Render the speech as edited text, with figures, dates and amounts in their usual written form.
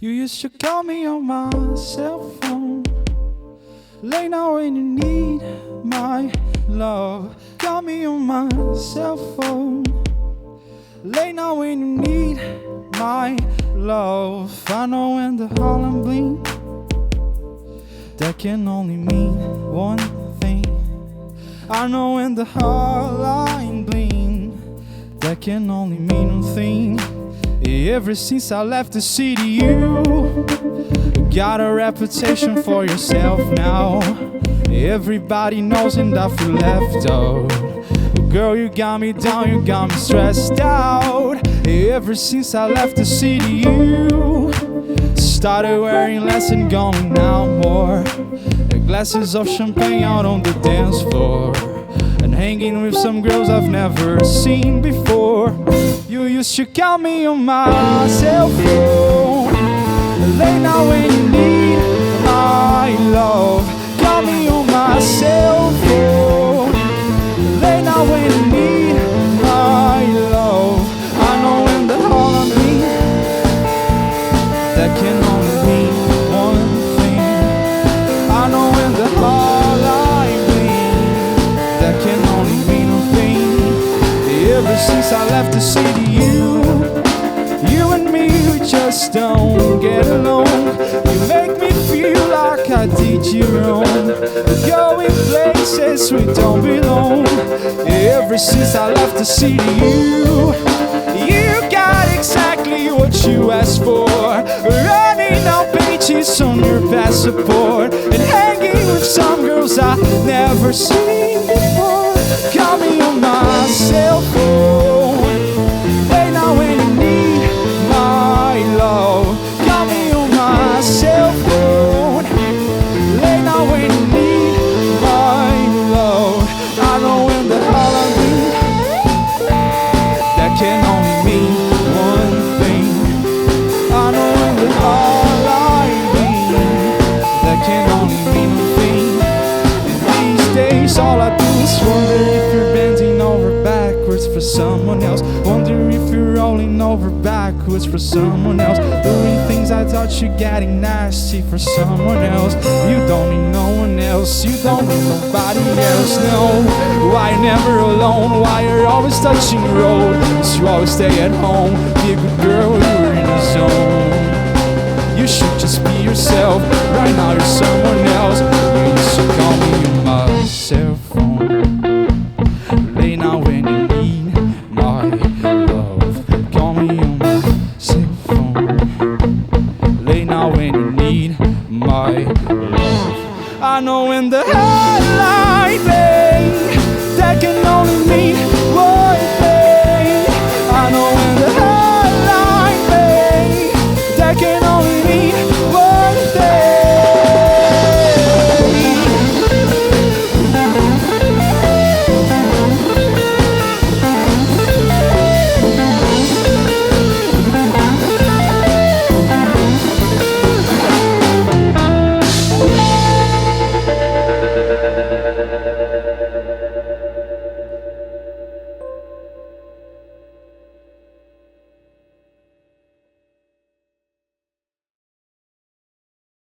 You used to call me on my cell phone, late now when you need my love. Call me on my cell phone, late now when you need my love. I know when the Hotline Bling, that can only mean one thing. I know when the Hotline Bling, that can only mean one thing. Ever since I left the city, you got a reputation for yourself now. Everybody knows and I feel left out. Girl, you got me down, you got me stressed out. Ever since I left the city, you started wearing less and going out more. Glasses of champagne out on the dance floor, and hanging with some girls I've never seen before. You used to call me on my cell phone, late now when you need my love. Call me on my cell phone, late now when you need my love. I know when the Hotline Bling, that can only mean one thing. I know when the Hotline Bling, that can only mean one thing. Ever since I left the city, you and me, we just don't get along. You make me feel like I did you wrong, going places we don't belong. Ever since I left the city, you got exactly what you asked for, running out pages on your passport, and hanging with some girls I've never seen before. Call me on my cell phone, late now when you need my love. Call me on my cell phone, late now when you need my love. I know when the Hotline Bling, that can only mean one thing. I know when the Hotline Bling, that can only mean one thing. And these days all I do is wonder if you're bending over backwards for someone else. Wonder if you're rolling over backwards for someone else. Doing things I thought you getting nasty for someone else. You don't need no one else, you don't need nobody else, no. Why you're never alone, why you're always touching the road, 'cause you always stay at home. Be a good girl, you're in the zone. You should just be yourself, right now you're someone else. You used to call me on my cell phone, late now when you need my love. Call me on my cell phone, late now when you need my love. I know when the Hotline